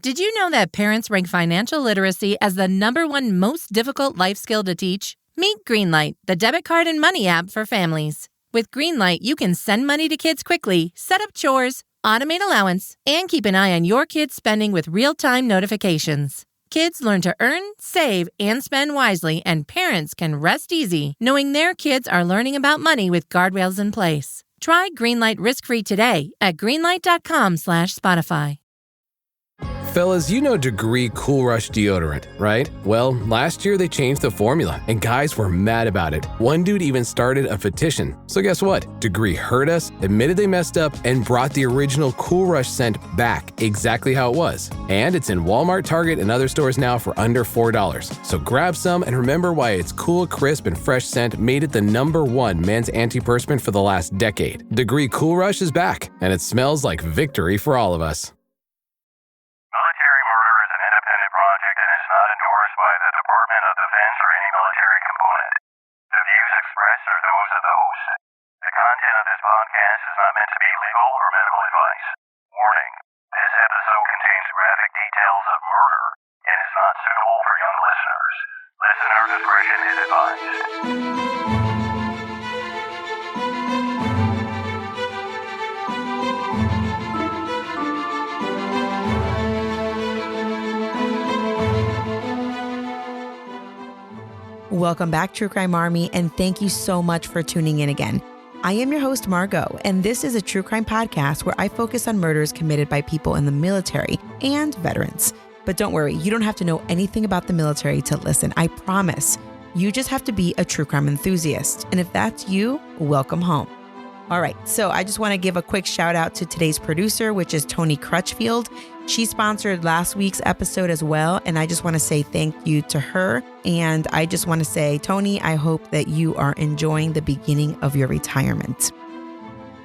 Did you know that parents rank financial literacy as the #1 most difficult life skill to teach? Meet Greenlight, the debit card and money app for families. With Greenlight, you can send money to kids quickly, set up chores, automate allowance, and keep an eye on your kids' spending with real-time notifications. Kids learn to earn, save, and spend wisely, and parents can rest easy knowing their kids are learning about money with guardrails in place. Try Greenlight risk-free today at greenlight.com/Spotify. Fellas, you know Degree Cool Rush deodorant, right? Well, last year they changed the formula, and guys were mad about it. One dude even started a petition. So guess what? Degree heard us, admitted they messed up, and brought the original Cool Rush scent back exactly how it was. And it's in Walmart, Target, and other stores now for under $4. So grab some and remember why its cool, crisp, and fresh scent made it the #1 men's antiperspirant for the last decade. Degree Cool Rush is back, and it smells like victory for all of us. Welcome back, True Crime Army, and thank you so much for tuning in again. I am your host, Margot, and this is a true crime podcast where I focus on murders committed by people in the military and veterans. But don't worry, you don't have to know anything about the military to listen. I promise. You just have to be a true crime enthusiast. And if that's you, welcome home. All right, so I just want to give a quick shout out to today's producer, which is Tony Crutchfield. She sponsored last week's episode as well, and I just want to say thank you to her. And I just want to say, Tony, I hope that you are enjoying the beginning of your retirement.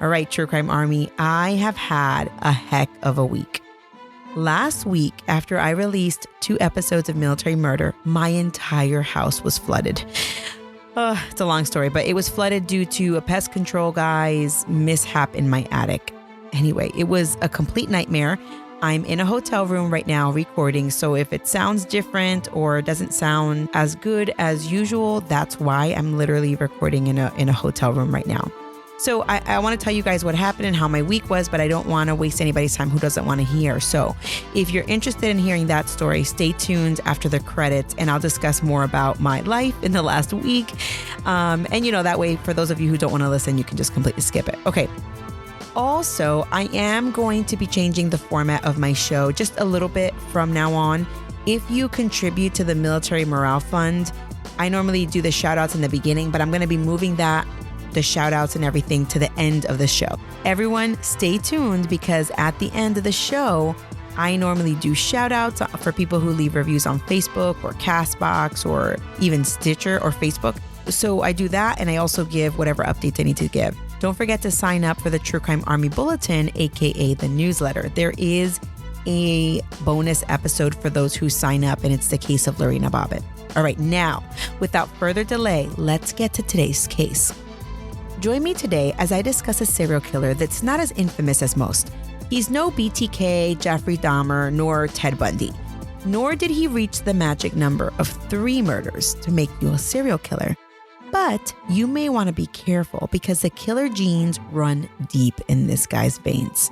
All right, True Crime Army, I have had a heck of a week. Last week, after I released 2 episodes of Military Murder, my entire house was flooded. It's a long story, but it was flooded due to a pest control guy's mishap in my attic. Anyway, it was a complete nightmare. I'm in a hotel room right now recording, so if it sounds different or doesn't sound as good as usual, that's why. I'm literally recording in a hotel room right now. So I want to tell you guys what happened and how my week was, but I don't want to waste anybody's time who doesn't want to hear. So if you're interested in hearing that story, stay tuned after the credits and I'll discuss more about my life in the last week. And that way, for those of you who don't want to listen, you can just completely skip it. Okay. Also, I am going to be changing the format of my show just a little bit from now on. If you contribute to the Military Morale Fund, I normally do the shout outs in the beginning, but I'm going to be moving the shout outs and everything to the end of the show. Everyone stay tuned because at the end of the show, I normally do shout outs for people who leave reviews on Facebook or Castbox or even Stitcher or Facebook. So I do that and I also give whatever updates I need to give. Don't forget to sign up for the True Crime Army Bulletin, aka the newsletter. There is a bonus episode for those who sign up and it's the case of Lorena Bobbitt. All right, now, without further delay, let's get to today's case. Join me today as I discuss a serial killer that's not as infamous as most. He's no BTK, Jeffrey Dahmer, nor Ted Bundy. Nor did he reach the magic number of 3 murders to make you a serial killer. But you may want to be careful because the killer genes run deep in this guy's veins.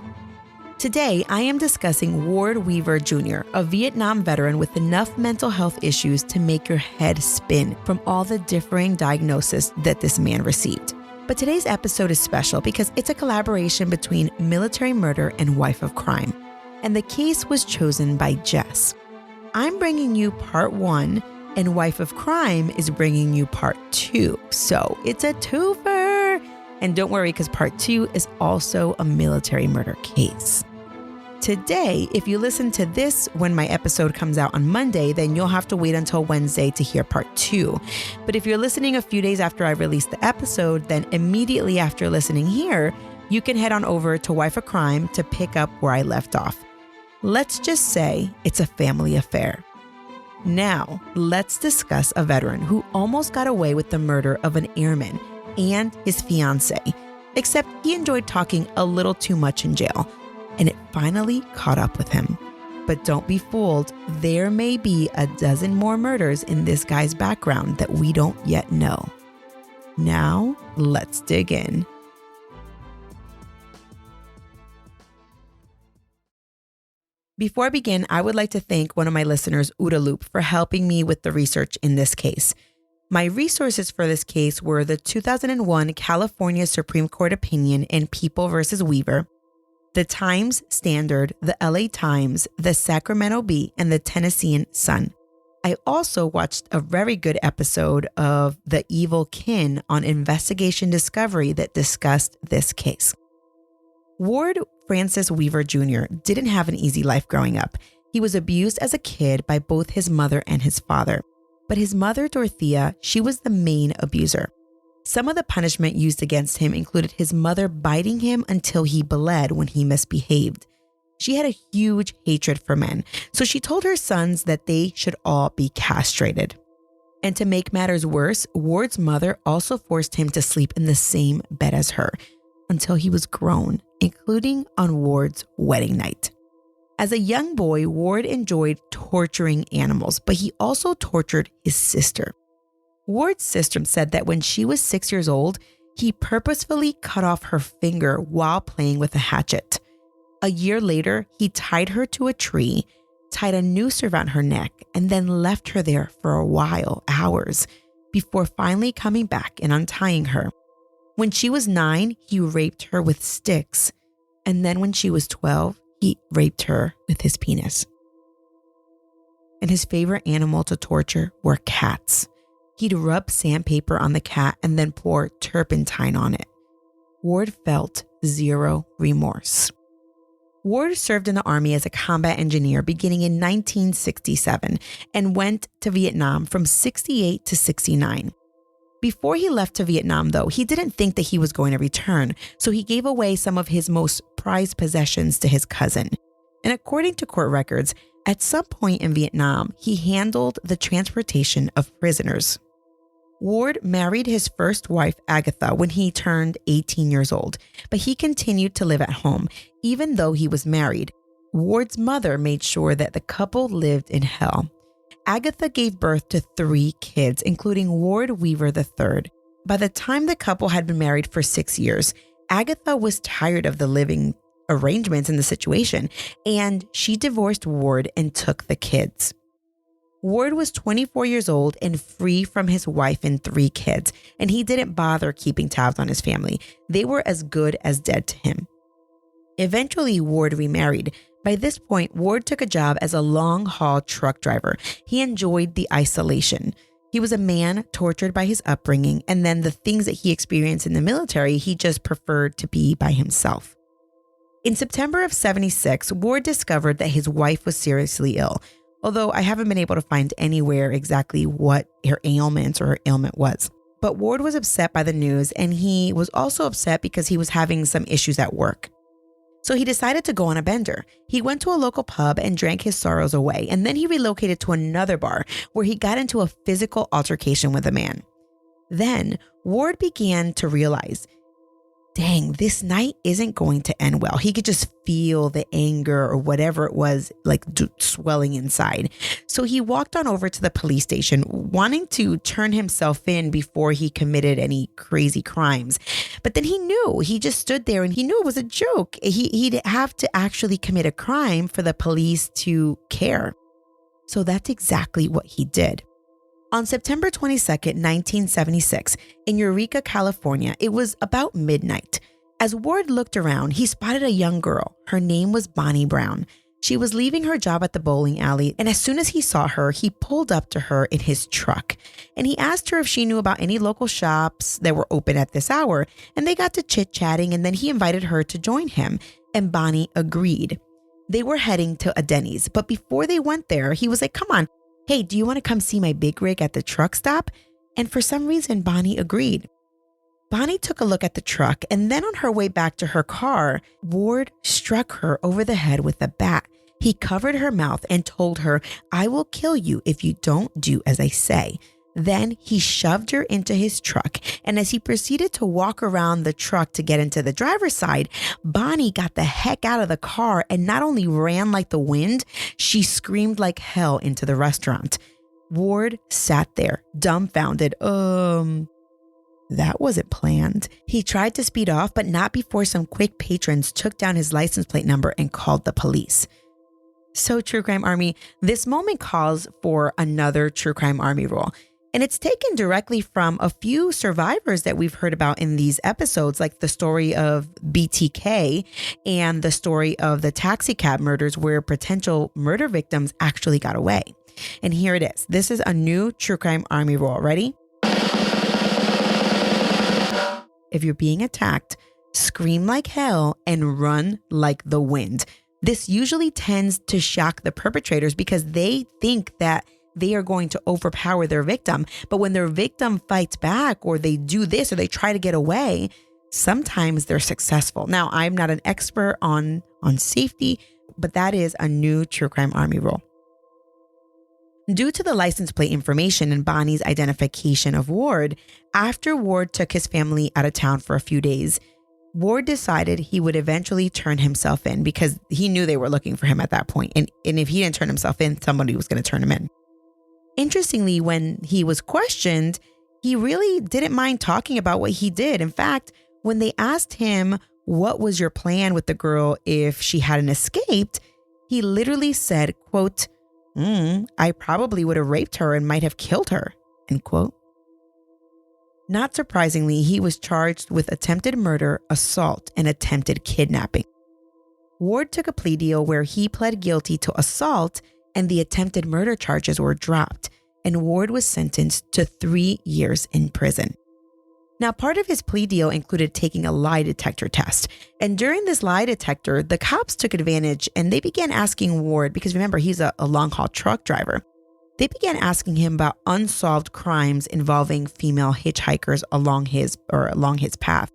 Today, I am discussing Ward Weaver Jr., a Vietnam veteran with enough mental health issues to make your head spin from all the differing diagnoses that this man received. But today's episode is special because it's a collaboration between Military Murder and Wife of Crime. And the case was chosen by Jess. I'm bringing you part 1 and Wife of Crime is bringing you part 2. So it's a twofer. And don't worry because part 2 is also a military murder case. Today, if you listen to this when my episode comes out on Monday, then you'll have to wait until Wednesday to hear part 2. But if you're listening a few days after I release the episode, then immediately after listening here, you can head on over to Wife of Crime to pick up where I left off. Let's just say it's a family affair. Now, let's discuss a veteran who almost got away with the murder of an airman and his fiancée, except he enjoyed talking a little too much in jail. And it finally caught up with him. But don't be fooled. There may be a dozen more murders in this guy's background that we don't yet know. Now, let's dig in. Before I begin, I would like to thank one of my listeners, Udaloop, for helping me with the research in this case. My resources for this case were the 2001 California Supreme Court opinion in People v. Weaver, the Times Standard, the LA Times, the Sacramento Bee, and the Tennessean Sun. I also watched a very good episode of The Evil Kin on Investigation Discovery that discussed this case. Ward Francis Weaver Jr. didn't have an easy life growing up. He was abused as a kid by both his mother and his father. But his mother, Dorothea, she was the main abuser. Some of the punishment used against him included his mother biting him until he bled when he misbehaved. She had a huge hatred for men, so she told her sons that they should all be castrated. And to make matters worse, Ward's mother also forced him to sleep in the same bed as her until he was grown, including on Ward's wedding night. As a young boy, Ward enjoyed torturing animals, but he also tortured his sister. Ward's sister said that when she was 6 years old, he purposefully cut off her finger while playing with a hatchet. A year later, he tied her to a tree, tied a noose around her neck, and then left her there for a while, hours, before finally coming back and untying her. When she was 9, he raped her with sticks, and then when she was 12, he raped her with his penis. And his favorite animal to torture were cats. He'd rub sandpaper on the cat and then pour turpentine on it. Ward felt zero remorse. Ward served in the Army as a combat engineer beginning in 1967 and went to Vietnam from 68 to 69. Before he left to Vietnam, though, he didn't think that he was going to return, so he gave away some of his most prized possessions to his cousin. And according to court records, at some point in Vietnam, he handled the transportation of prisoners. Ward married his first wife, Agatha, when he turned 18 years old, but he continued to live at home, even though he was married. Ward's mother made sure that the couple lived in hell. Agatha gave birth to 3 kids, including Ward Weaver III. By the time the couple had been married for 6 years, Agatha was tired of the living arrangements in the situation, and she divorced Ward and took the kids. Ward was 24 years old and free from his wife and 3 kids, and he didn't bother keeping tabs on his family. They were as good as dead to him. Eventually, Ward remarried. By this point, Ward took a job as a long-haul truck driver. He enjoyed the isolation. He was a man tortured by his upbringing, and then the things that he experienced in the military, he just preferred to be by himself. In September of 76, Ward discovered that his wife was seriously ill, although I haven't been able to find anywhere exactly what her ailment was. But Ward was upset by the news, and he was also upset because he was having some issues at work. So he decided to go on a bender. He went to a local pub and drank his sorrows away, and then he relocated to another bar where he got into a physical altercation with a man. Then Ward began to realize, dang, this night isn't going to end well. He could just feel the anger or whatever it was swelling inside. So he walked on over to the police station, wanting to turn himself in before he committed any crazy crimes. But then he just stood there and he knew it was a joke. He'd have to actually commit a crime for the police to care. So that's exactly what he did. On September 22nd, 1976, in Eureka, California, it was about midnight. As Ward looked around, he spotted a young girl. Her name was Bonnie Brown. She was leaving her job at the bowling alley, and as soon as he saw her, he pulled up to her in his truck. And he asked her if she knew about any local shops that were open at this hour, and they got to chit-chatting, and then he invited her to join him, and Bonnie agreed. They were heading to a Denny's, but before they went there, he was like, come on. Hey, do you want to come see my big rig at the truck stop? And for some reason, Bonnie agreed. Bonnie took a look at the truck, and then on her way back to her car, Ward struck her over the head with a bat. He covered her mouth and told her, I will kill you if you don't do as I say. Then he shoved her into his truck. And as he proceeded to walk around the truck to get into the driver's side, Bonnie got the heck out of the car and not only ran like the wind, she screamed like hell into the restaurant. Ward sat there, dumbfounded. That wasn't planned. He tried to speed off, but not before some quick patrons took down his license plate number and called the police. So, True Crime Army, this moment calls for another True Crime Army rule. And it's taken directly from a few survivors that we've heard about in these episodes, like the story of BTK and the story of the taxi cab murders where potential murder victims actually got away. And here it is. This is a new True Crime Army rule. Ready? If you're being attacked, scream like hell and run like the wind. This usually tends to shock the perpetrators because they think that they are going to overpower their victim. But when their victim fights back or they do this or they try to get away, sometimes they're successful. Now, I'm not an expert on safety, but that is a new True Crime Army rule. Due to the license plate information and Bonnie's identification of Ward, after Ward took his family out of town for a few days, Ward decided he would eventually turn himself in because he knew they were looking for him at that point. And if he didn't turn himself in, somebody was going to turn him in. Interestingly, when he was questioned, he really didn't mind talking about what he did. In fact, when they asked him, what was your plan with the girl if she hadn't escaped, he literally said, quote, I probably would have raped her and might have killed her, end quote. Not surprisingly, he was charged with attempted murder, assault, and attempted kidnapping. Ward took a plea deal where he pled guilty to assault and the attempted murder charges were dropped, and Ward was sentenced to 3 years in prison. Now, part of his plea deal included taking a lie detector test. And during this lie detector, the cops took advantage and they began asking Ward, because remember, he's a long-haul truck driver. They began asking him about unsolved crimes involving female hitchhikers along his path.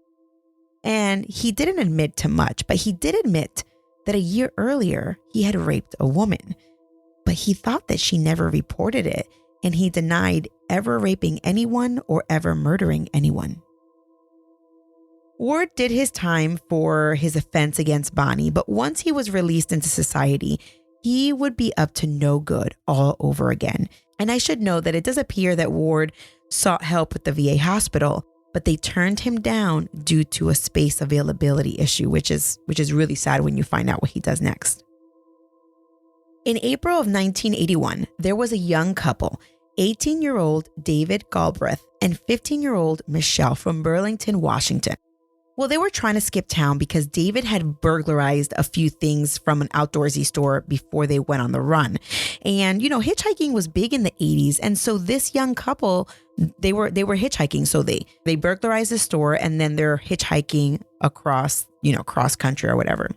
And he didn't admit to much, but he did admit that a year earlier, he had raped a woman. But he thought that she never reported it, and he denied ever raping anyone or ever murdering anyone. Ward did his time for his offense against Bonnie, but once he was released into society, he would be up to no good all over again. And I should note that it does appear that Ward sought help with the VA hospital, but they turned him down due to a space availability issue, which is really sad when you find out what he does next. In April of 1981, there was a young couple, 18-year-old David Galbraith and 15-year-old Michelle from Burlington, Washington. Well, they were trying to skip town because David had burglarized a few things from an outdoorsy store before they went on the run. And, hitchhiking was big in the 80s. And so this young couple, they were hitchhiking. So they burglarized the store and then they're hitchhiking across, cross country or whatever.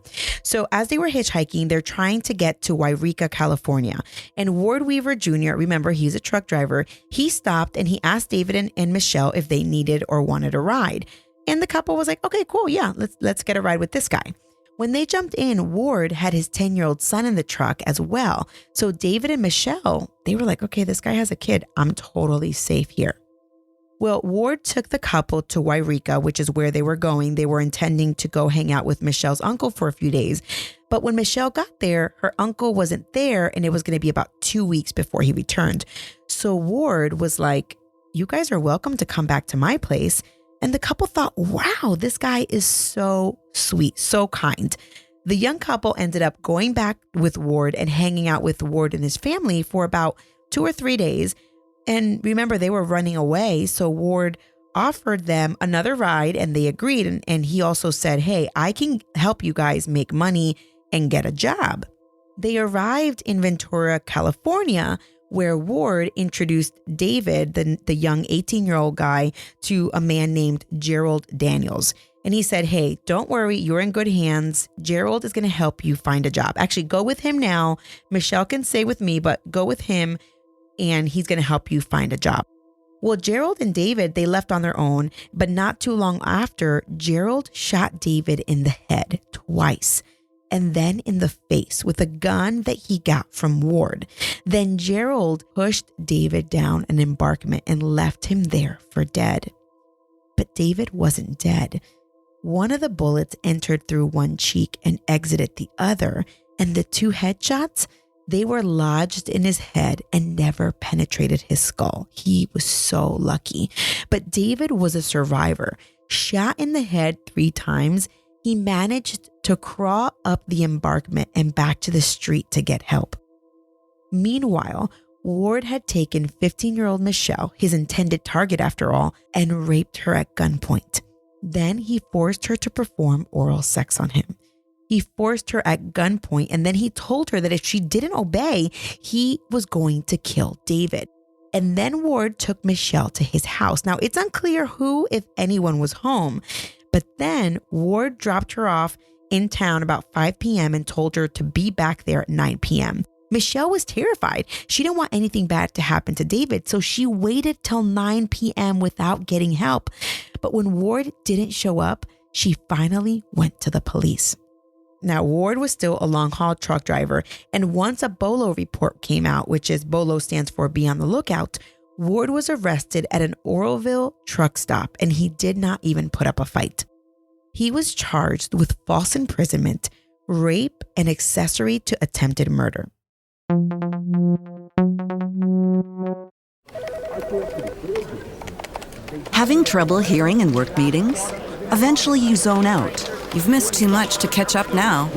So as they were hitchhiking, they're trying to get to Yreka, California. And Ward Weaver Jr., remember, he's a truck driver. He stopped and he asked David and Michelle if they needed or wanted a ride. And the couple was like, okay, cool. Yeah, let's get a ride with this guy. When they jumped in, Ward had his 10-year-old son in the truck as well. So David and Michelle, they were like, okay, this guy has a kid. I'm totally safe here. Well, Ward took the couple to Yreka, which is where they were going. They were intending to go hang out with Michelle's uncle for a few days. But when Michelle got there, her uncle wasn't there and it was going to be about 2 weeks before he returned. So Ward was like, you guys are welcome to come back to my place. And the couple thought, wow, this guy is so sweet, so kind. The young couple ended up going back with Ward and hanging out with Ward and his family for about 2 or 3 days. And remember, they were running away. So Ward offered them another ride and they agreed. And he also said, hey, I can help you guys make money and get a job. They arrived in Ventura, California, where Ward introduced David, the young 18-year-old guy, to a man named Gerald Daniels. And he said, hey, don't worry, you're in good hands. Gerald is going to help you find a job. Actually, go with him now. Michelle can stay with me, but go with him and he's going to help you find a job. Well, Gerald and David, they left on their own, but not too long after, Gerald shot David in the head twice. and then in the face with a gun that he got from Ward. Then Gerald pushed David down an embankment and left him there for dead. But David wasn't dead. One of the bullets entered through one cheek and exited the other, and the two headshots, they were lodged in his head and never penetrated his skull. He was so lucky. But David was a survivor. Shot in the head 3 times, he managed to crawl up the embankment and back to the street to get help. Meanwhile, Ward had taken 15-year-old Michelle, his intended target after all, and raped her at gunpoint. Then he forced her to perform oral sex on him. He forced her at gunpoint, and then he told her that if she didn't obey, he was going to kill David. And then Ward took Michelle to his house. Now, it's unclear who, if anyone, was home, but then Ward dropped her off in town about 5 p.m. and told her to be back there at 9 p.m. Michelle was terrified. She didn't want anything bad to happen to David, so she waited till 9 p.m. without getting help. But when Ward didn't show up, she finally went to the police. Now, Ward was still a long-haul truck driver, and once a BOLO report came out, which is BOLO stands for Be on the Lookout, Ward was arrested at an Oroville truck stop, and he did not even put up a fight. He was charged with false imprisonment, rape, and accessory to attempted murder. Having trouble hearing in work meetings? Eventually you zone out. You've missed too much to catch up now.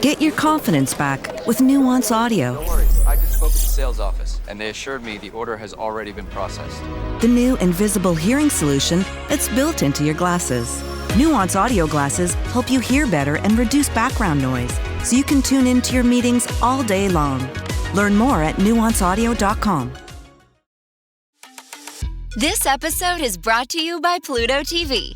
Get your confidence back with Nuance Audio. Don't worry, I just spoke with the sales office, and they assured me the order has already been processed. The new invisible hearing solution that's built into your glasses. Nuance Audio glasses help you hear better and reduce background noise, so you can tune into your meetings all day long. Learn more at nuanceaudio.com. This episode is brought to you by Pluto TV.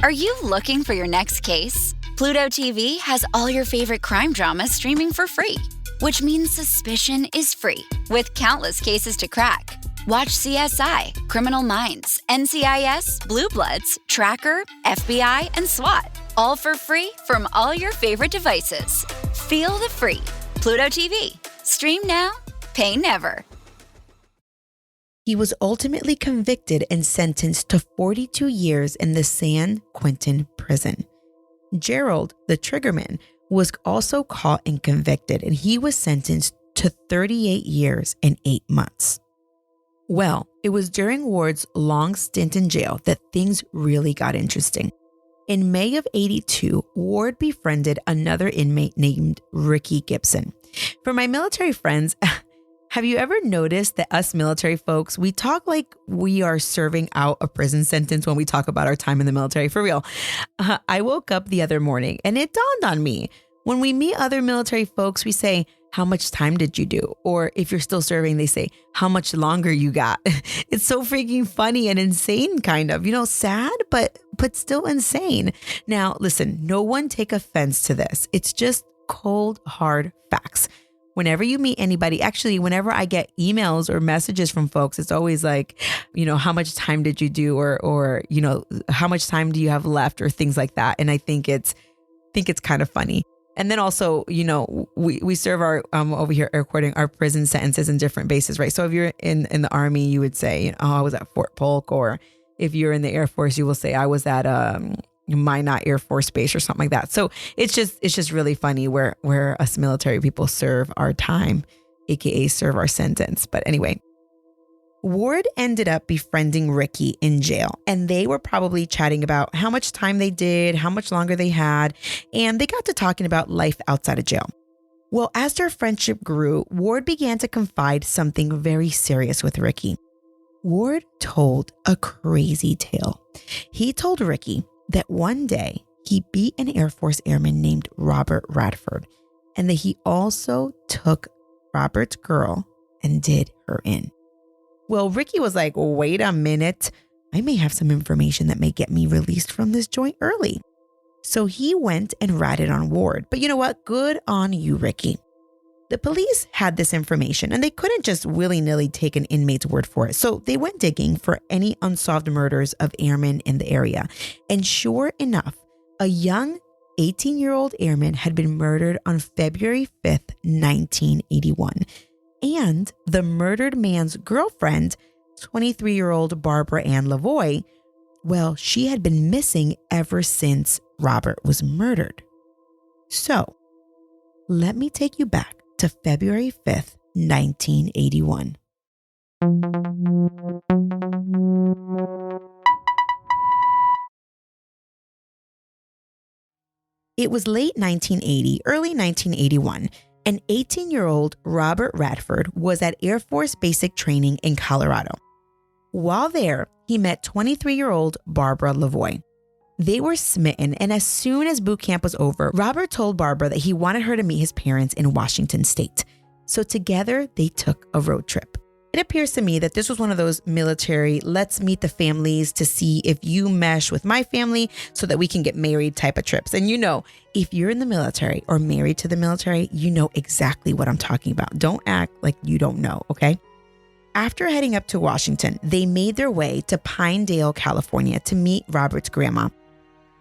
Are you looking for your next case? Pluto TV has all your favorite crime dramas streaming for free, which means suspicion is free, with countless cases to crack. Watch CSI, Criminal Minds, NCIS, Blue Bloods, Tracker, FBI, and SWAT, all for free from all your favorite devices. Feel the free. Pluto TV. Stream now, pay never. He was ultimately convicted and sentenced to 42 years in the San Quentin prison. Gerald, the triggerman, was also caught and convicted, and he was sentenced to 38 years and 8 months. Well, it was during Ward's long stint in jail that things really got interesting. In May of '82, Ward befriended another inmate named Ricky Gibson. For my military friends, have you ever noticed that us military folks, we talk like we are serving out a prison sentence when we talk about our time in the military? For real. I woke up the other morning and it dawned on me. When we meet other military folks, we say, how much time did you do? Or if you're still serving, they say, how much longer you got? It's so freaking funny and insane, kind of, sad, but still insane. Now, listen, no one take offense to this. It's just cold, hard facts. Whenever you meet anybody, actually, whenever I get emails or messages from folks, it's always like, how much time did you do? Or how much time do you have left, or things like that. And I think it's kind of funny. And then also, we serve our, over here, air quoting, our prison sentences in different bases, right? So if you're in the Army, you would say, I was at Fort Polk. Or if you're in the Air Force, you will say, I was at Minot Air Force Base or something like that. So it's just really funny where us military people serve our time, aka serve our sentence. But anyway, Ward ended up befriending Ricky in jail, and they were probably chatting about how much time they did, how much longer they had, and they got to talking about life outside of jail. Well, as their friendship grew, Ward began to confide something very serious with Ricky. Ward told a crazy tale. He told Ricky that one day he beat an Air Force airman named Robert Redford, and that he also took Robert's girl and did her in. Well, Ricky was like, wait a minute, I may have some information that may get me released from this joint early. So he went and ratted on Ward. But you know what? Good on you, Ricky. The police had this information, and they couldn't just willy-nilly take an inmate's word for it. So they went digging for any unsolved murders of airmen in the area. And sure enough, a young 18-year-old airman had been murdered on February 5th, 1981. And the murdered man's girlfriend, 23-year-old Barbara Ann Levoy, well, she had been missing ever since Robert was murdered. So, let me take you back to February 5th, 1981. It was late 1980, early 1981, and 18-year-old Robert Redford was at Air Force Basic Training in Colorado. While there, he met 23-year-old Barbara Levoy. They were smitten, and as soon as boot camp was over, Robert told Barbara that he wanted her to meet his parents in Washington State. So together, they took a road trip. It appears to me that this was one of those military, let's meet the families to see if you mesh with my family so that we can get married type of trips. And you know, if you're in the military or married to the military, you know exactly what I'm talking about. Don't act like you don't know, okay? After heading up to Washington, they made their way to Pinedale, California to meet Robert's grandma.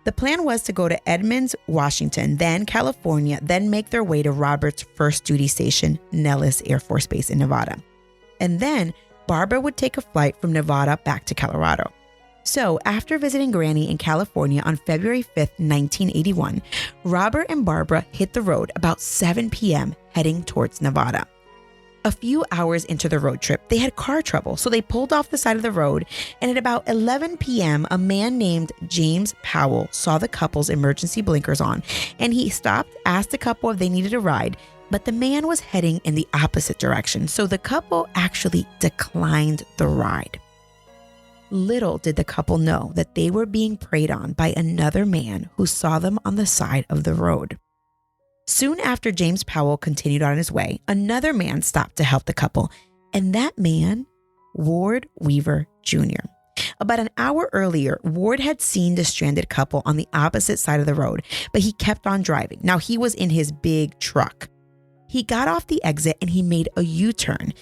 The plan was to go to Edmonds, Washington, then California, then make their way to Robert's first duty station, Nellis Air Force Base in Nevada. And then Barbara would take a flight from Nevada back to Colorado. So after visiting Granny in California on February 5th, 1981, Robert and Barbara hit the road about 7 p.m. heading towards Nevada. A few hours into the road trip, they had car trouble, so they pulled off the side of the road, and at about 11 p.m., a man named James Powell saw the couple's emergency blinkers on, and he stopped, asked the couple if they needed a ride, but the man was heading in the opposite direction, so the couple actually declined the ride. Little did the couple know that they were being preyed on by another man who saw them on the side of the road. Soon after James Powell continued on his way, another man stopped to help the couple, and that man, Ward Weaver Jr. About an hour earlier, Ward had seen the stranded couple on the opposite side of the road, but he kept on driving. Now, he was in his big truck. He got off the exit and he made a U-turn.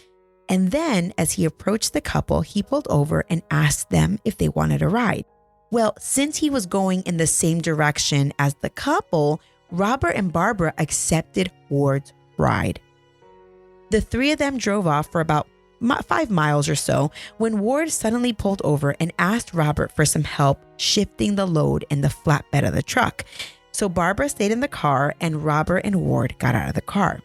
And then, as he approached the couple, he pulled over and asked them if they wanted a ride. Well, since he was going in the same direction as the couple, Robert and Barbara accepted Ward's ride. The three of them drove off for about 5 miles or so when Ward suddenly pulled over and asked Robert for some help shifting the load in the flatbed of the truck. So Barbara stayed in the car and Robert and Ward got out of the car.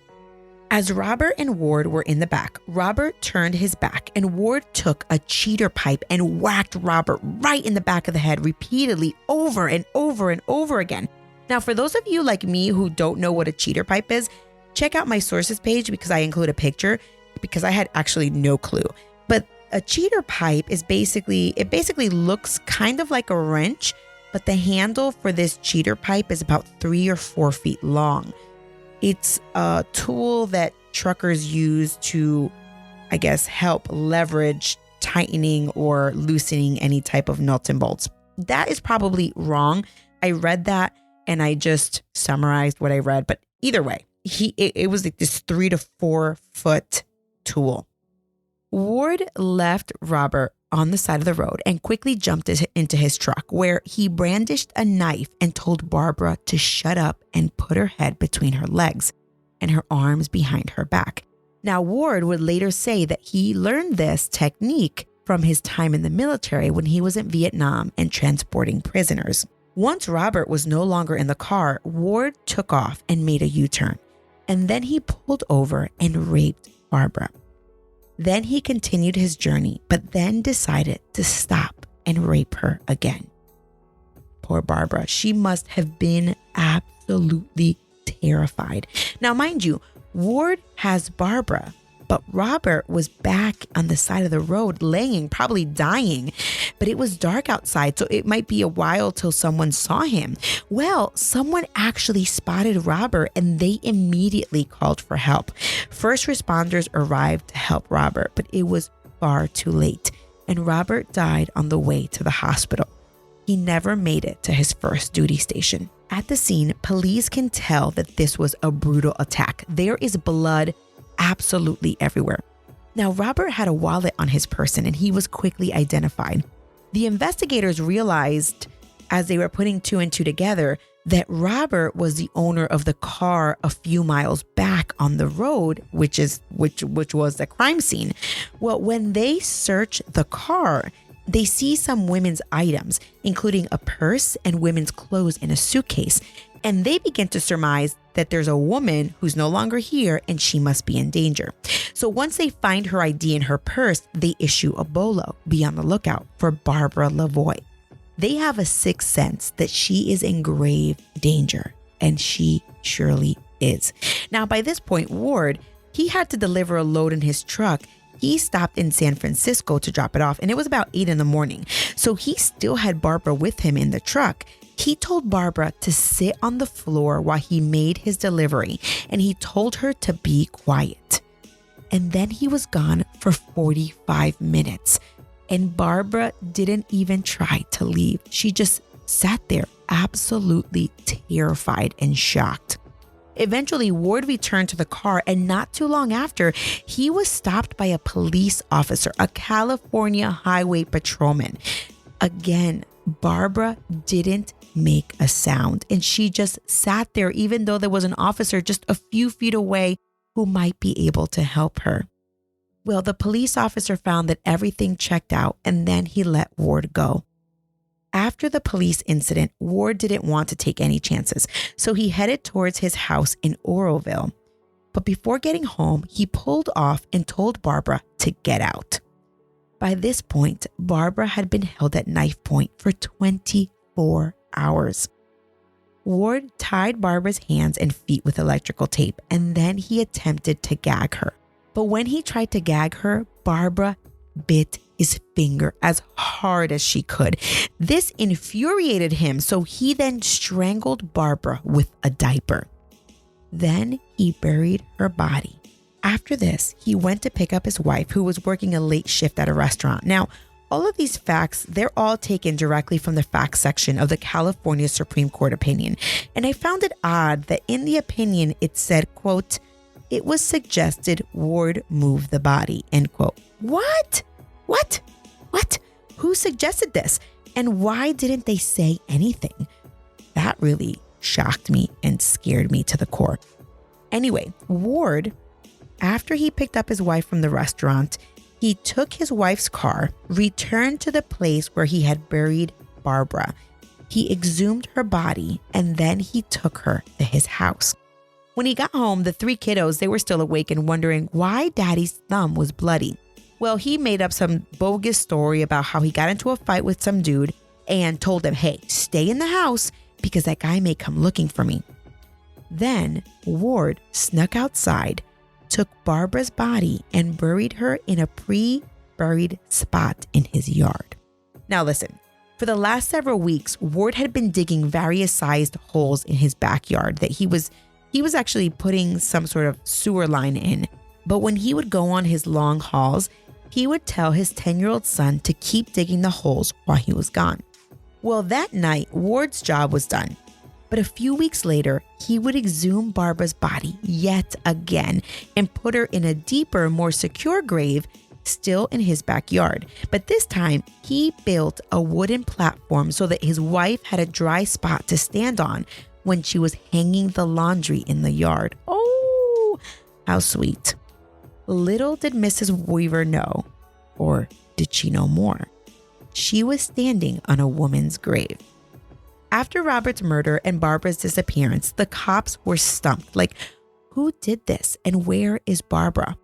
As Robert and Ward were in the back, Robert turned his back and Ward took a cheater pipe and whacked Robert right in the back of the head repeatedly over and over and over again. Now, for those of you like me who don't know what a cheater pipe is, check out my sources page because I include a picture because I had actually no clue. But a cheater pipe is basically looks kind of like a wrench, but the handle for this cheater pipe is about 3 or 4 feet long. It's a tool that truckers use to, I guess, help leverage tightening or loosening any type of nuts and bolts. That is probably wrong. I read that and I just summarized what I read. But either way, it was like this 3 to 4 foot tool. Ward left Robert on the side of the road and quickly jumped into his truck where he brandished a knife and told Barbara to shut up and put her head between her legs and her arms behind her back. Now, Ward would later say that he learned this technique from his time in the military when he was in Vietnam and transporting prisoners. Once Robert was no longer in the car, Ward took off and made a U-turn, and then he pulled over and raped Barbara. Then he continued his journey, but then decided to stop and rape her again. Poor Barbara. She must have been absolutely terrified. Now, mind you, Ward has Barbara, but Robert was back on the side of the road laying, probably dying, but it was dark outside, so it might be a while till someone saw him. Well, someone actually spotted Robert and they immediately called for help. First responders arrived to help Robert, but it was far too late, and Robert died on the way to the hospital. He never made it to his first duty station. At the scene, police can tell that this was a brutal attack. There is blood absolutely everywhere. Now, Robert had a wallet on his person and he was quickly identified. The investigators realized as they were putting 2 and 2 together that Robert was the owner of the car a few miles back on the road, which was the crime scene. Well, when they search the car, they see some women's items, including a purse and women's clothes in a suitcase. And they begin to surmise that there's a woman who's no longer here and she must be in danger. So once they find her ID in her purse, they issue a bolo. Be on the lookout for Barbara Levoy. They have a sixth sense that she is in grave danger, and she surely is. Now, by this point, Ward, he had to deliver a load in his truck. He stopped in San Francisco to drop it off, and it was about 8 a.m. So he still had Barbara with him in the truck. He told Barbara to sit on the floor while he made his delivery, and he told her to be quiet. And then he was gone for 45 minutes. And Barbara didn't even try to leave. She just sat there absolutely terrified and shocked. Eventually, Ward returned to the car, and not too long after, he was stopped by a police officer, a California highway patrolman. Again, Barbara didn't make a sound, and she just sat there even though there was an officer just a few feet away who might be able to help her. Well, the police officer found that everything checked out, and then he let Ward go. After the police incident, Ward didn't want to take any chances, so he headed towards his house in Oroville. But before getting home, he pulled off and told Barbara to get out. By this point, Barbara had been held at knife point for 24 hours. Ward tied Barbara's hands and feet with electrical tape, and then he attempted to gag her. But when he tried to gag her, Barbara bit his finger as hard as she could. This infuriated him, so he then strangled Barbara with a diaper. Then he buried her body. After this, he went to pick up his wife, who was working a late shift at a restaurant. Now, all of these facts, they're all taken directly from the facts section of the California Supreme Court opinion. And I found it odd that in the opinion, it said, quote, "It was suggested Ward move the body," end quote. What? Who suggested this? And why didn't they say anything? That really shocked me and scared me to the core. Anyway, Ward, after he picked up his wife from the restaurant, he took his wife's car, returned to the place where he had buried Barbara. He exhumed her body, and then he took her to his house. When he got home, the 3 kiddos, they were still awake and wondering why Daddy's thumb was bloody. Well, he made up some bogus story about how he got into a fight with some dude and told them, "Hey, stay in the house because that guy may come looking for me." Then Ward snuck outside, took Barbara's body, and buried her in a pre-buried spot in his yard. Now listen, for the last several weeks, Ward had been digging various sized holes in his backyard that he was actually putting some sort of sewer line in. But when he would go on his long hauls, he would tell his 10-year-old son to keep digging the holes while he was gone. Well, that night, Ward's job was done. But a few weeks later, he would exhume Barbara's body yet again and put her in a deeper, more secure grave still in his backyard. But this time, he built a wooden platform so that his wife had a dry spot to stand on when she was hanging the laundry in the yard. Oh, how sweet. Little did Mrs. Weaver know, or did she know more? She was standing on a woman's grave. After Robert's murder and Barbara's disappearance, the cops were stumped. Like, who did this and where is Barbara?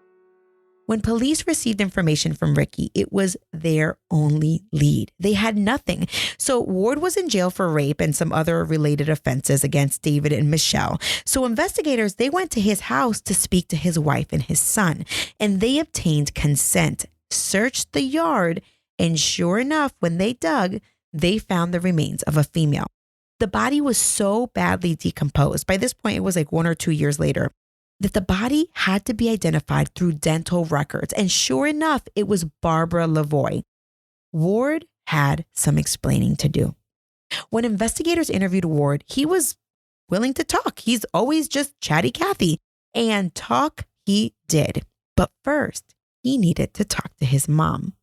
When police received information from Ricky, it was their only lead. They had nothing. So Ward was in jail for rape and some other related offenses against David and Michelle. So investigators, they went to his house to speak to his wife and his son, and they obtained consent, searched the yard, and sure enough, when they dug, they found the remains of a female. The body was so badly decomposed. By this point, it was like 1 or 2 years later, that the body had to be identified through dental records. And sure enough, it was Barbara Levoy. Ward had some explaining to do. When investigators interviewed Ward, he was willing to talk. He's always just chatty Cathy. And talk he did. But first, he needed to talk to his mom.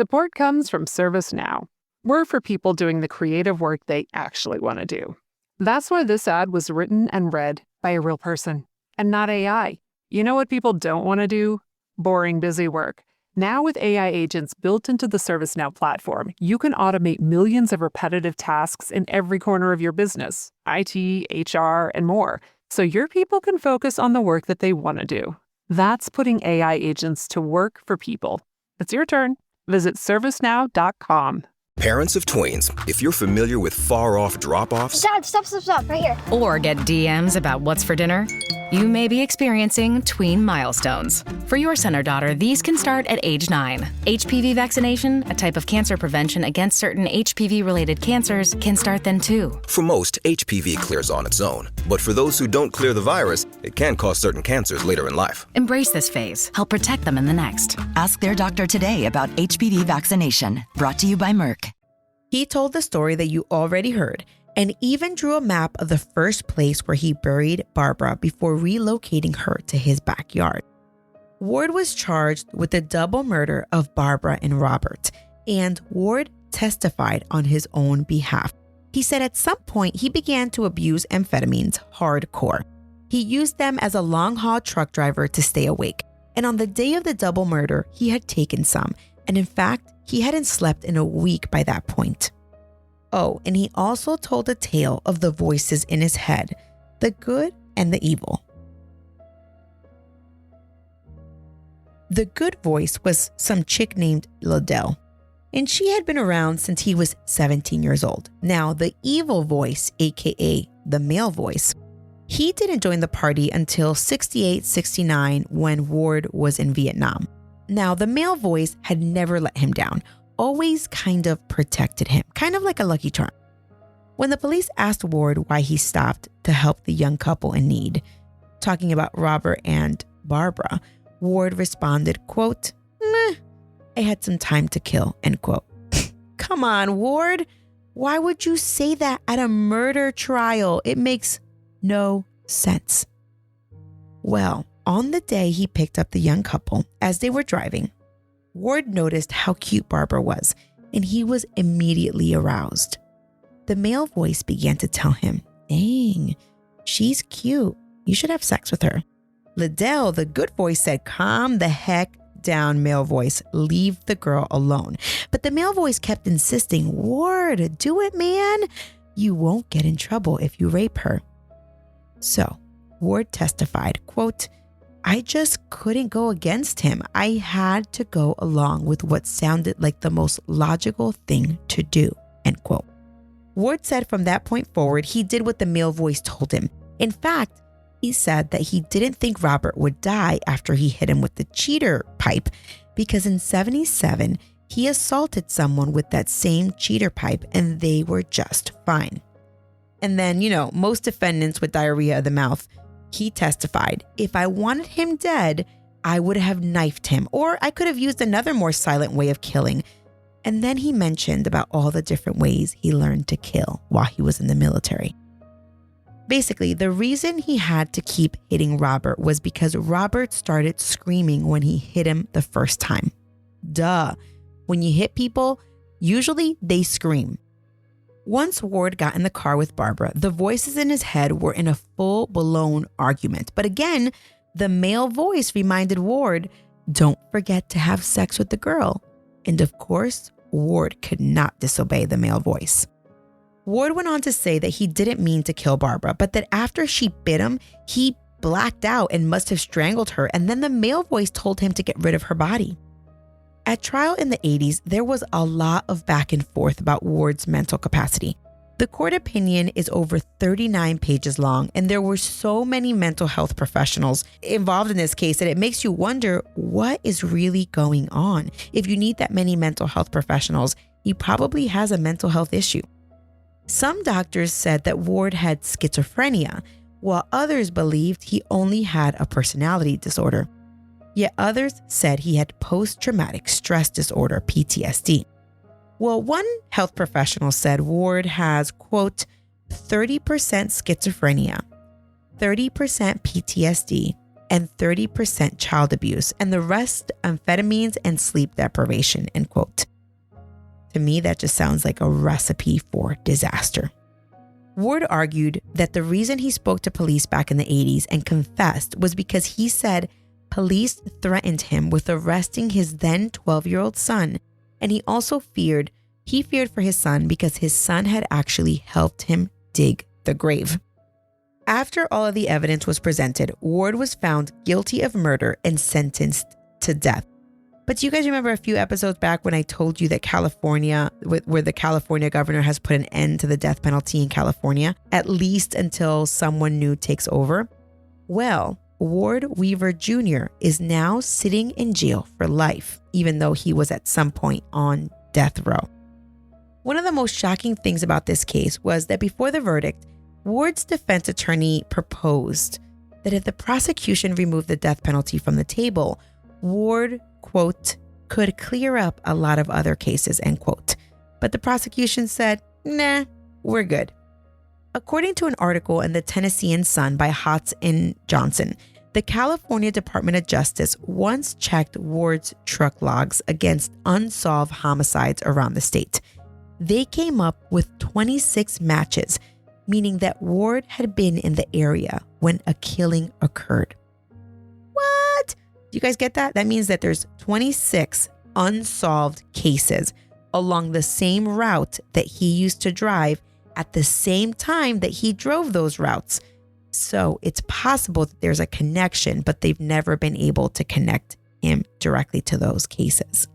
Support comes from ServiceNow. We're for people doing the creative work they actually want to do. That's why this ad was written and read by a real person and not AI. You know what people don't want to do? Boring, busy work. Now with AI agents built into the ServiceNow platform, you can automate millions of repetitive tasks in every corner of your business, IT, HR, and more, so your people can focus on the work that they want to do. That's putting AI agents to work for people. It's your turn. Visit servicenow.com. Parents of tweens, if you're familiar with far-off drop-offs... Dad, stop, right here. Or get DMs about what's for dinner, you may be experiencing tween milestones. For your son or daughter, these can start at age 9. HPV vaccination, a type of cancer prevention against certain HPV-related cancers, can start then too. For most, HPV clears on its own. But for those who don't clear the virus, it can cause certain cancers later in life. Embrace this phase. Help protect them in the next. Ask their doctor today about HPV vaccination. Brought to you by Merck. He told the story that you already heard and even drew a map of the first place where he buried Barbara before relocating her to his backyard. Ward was charged with the double murder of Barbara and Robert, and Ward testified on his own behalf. He said at some point he began to abuse amphetamines hardcore. He used them as a long-haul truck driver to stay awake, and on the day of the double murder, he had taken some, and in fact, he hadn't slept in a week by that point. Oh, and he also told a tale of the voices in his head, the good and the evil. The good voice was some chick named Liddell, and she had been around since he was 17 years old. Now, the evil voice, aka the male voice, he didn't join the party until 68-69 when Ward was in Vietnam. Now, the male voice had never let him down, always kind of protected him, kind of like a lucky charm. When the police asked Ward why he stopped to help the young couple in need, talking about Robert and Barbara, Ward responded, quote, "I had some time to kill," end quote. Come on, Ward. Why would you say that at a murder trial? It makes no sense. Well, on the day he picked up the young couple, as they were driving, Ward noticed how cute Barbara was, and he was immediately aroused. The male voice began to tell him, "Dang, she's cute. You should have sex with her." Liddell, the good voice, said, "Calm the heck down, male voice. Leave the girl alone." But the male voice kept insisting, "Ward, do it, man. You won't get in trouble if you rape her." So Ward testified, quote, "I just couldn't go against him. I had to go along with what sounded like the most logical thing to do," end quote. Ward said from that point forward, he did what the male voice told him. In fact, he said that he didn't think Robert would die after he hit him with the cheater pipe, because in 77, he assaulted someone with that same cheater pipe and they were just fine. And then, most defendants with diarrhea of the mouth, he testified, "If I wanted him dead, I would have knifed him, or I could have used another more silent way of killing." And then he mentioned about all the different ways he learned to kill while he was in the military. Basically, the reason he had to keep hitting Robert was because Robert started screaming when he hit him the first time. Duh. When you hit people, usually they scream. Once Ward got in the car with Barbara, the voices in his head were in a full-blown argument. But again, the male voice reminded Ward, "Don't forget to have sex with the girl." And of course, Ward could not disobey the male voice. Ward went on to say that he didn't mean to kill Barbara, but that after she bit him, he blacked out and must have strangled her, and then the male voice told him to get rid of her body. At trial in the 80s, there was a lot of back and forth about Ward's mental capacity. The court opinion is over 39 pages long, and there were so many mental health professionals involved in this case that it makes you wonder what is really going on. If you need that many mental health professionals, he probably has a mental health issue. Some doctors said that Ward had schizophrenia, while others believed he only had a personality disorder. Yet others said he had post-traumatic stress disorder, PTSD. Well, one health professional said Ward has, quote, 30% schizophrenia, 30% PTSD, and 30% child abuse, and the rest amphetamines and sleep deprivation, end quote. To me, that just sounds like a recipe for disaster. Ward argued that the reason he spoke to police back in the 80s and confessed was because he said police threatened him with arresting his then 12-year-old son, and he also feared for his son because his son had actually helped him dig the grave. After all of the evidence was presented, Ward was found guilty of murder and sentenced to death. But do you guys remember a few episodes back when I told you that California, where the California governor has put an end to the death penalty in California, at least until someone new takes over? Well, Ward Weaver Jr. is now sitting in jail for life, even though he was at some point on death row. One of the most shocking things about this case was that before the verdict, Ward's defense attorney proposed that if the prosecution removed the death penalty from the table, Ward, quote, could clear up a lot of other cases, end quote. But the prosecution said, nah, we're good. According to an article in the Tennessean Sun by Hotz and Johnson, the California Department of Justice once checked Ward's truck logs against unsolved homicides around the state. They came up with 26 matches, meaning that Ward had been in the area when a killing occurred. What? Do you guys get that? That means that there's 26 unsolved cases along the same route that he used to drive at the same time that he drove those routes. So it's possible that there's a connection, but they've never been able to connect him directly to those cases.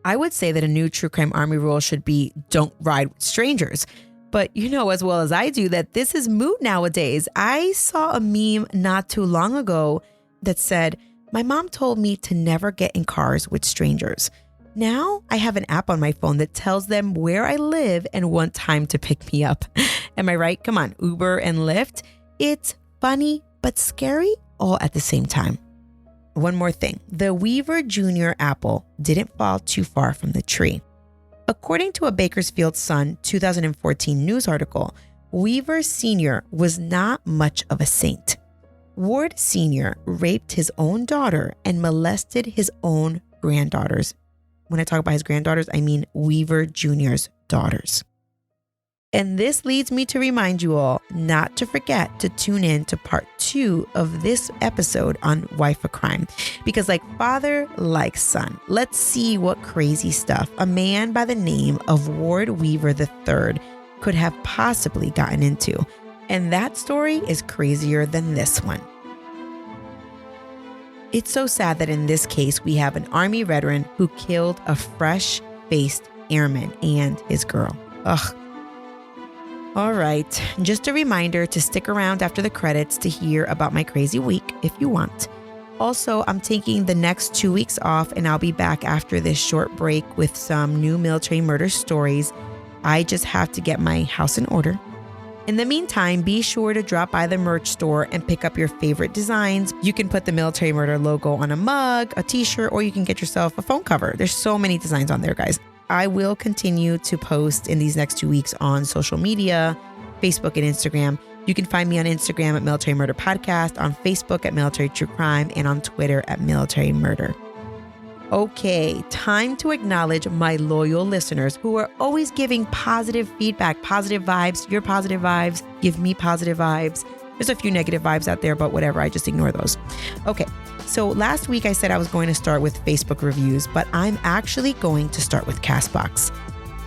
I would say that a new True Crime Army rule should be don't ride with strangers. But you know as well as I do that this is moot nowadays. I saw a meme not too long ago that said, my mom told me to never get in cars with strangers. Now I have an app on my phone that tells them where I live and what time to pick me up. Am I right? Come on, Uber and Lyft. It's funny but scary all at the same time. One more thing. The Weaver Jr. apple didn't fall too far from the tree. According to a Bakersfield Sun 2014 news article, Weaver Sr. was not much of a saint. Ward Sr. raped his own daughter and molested his own granddaughters. When I talk about his granddaughters, I mean Weaver Jr.'s daughters. And this leads me to remind you all not to forget to tune in to part 2 of this episode on Wife of Crime. Because like father, like son, let's see what crazy stuff a man by the name of Ward Weaver III could have possibly gotten into. And that story is crazier than this one. It's so sad that in this case, we have an Army veteran who killed a fresh-faced airman and his girl. Ugh. All right, just a reminder to stick around after the credits to hear about my crazy week if you want. Also, I'm taking the next 2 weeks off and I'll be back after this short break with some new military murder stories. I just have to get my house in order. In the meantime, be sure to drop by the merch store and pick up your favorite designs. You can put the Military Murder logo on a mug, a t-shirt, or you can get yourself a phone cover. There's so many designs on there, guys. I will continue to post in these next 2 weeks on social media, Facebook and Instagram. You can find me on Instagram at Military Murder Podcast, on Facebook at Military True Crime, and on Twitter at Military Murder. Okay, time to acknowledge my loyal listeners who are always giving positive feedback, positive vibes. Your positive vibes give me positive vibes. There's a few negative vibes out there, but whatever, I just ignore those. Okay, so last week I said I was going to start with Facebook reviews, but I'm actually going to start with CastBox.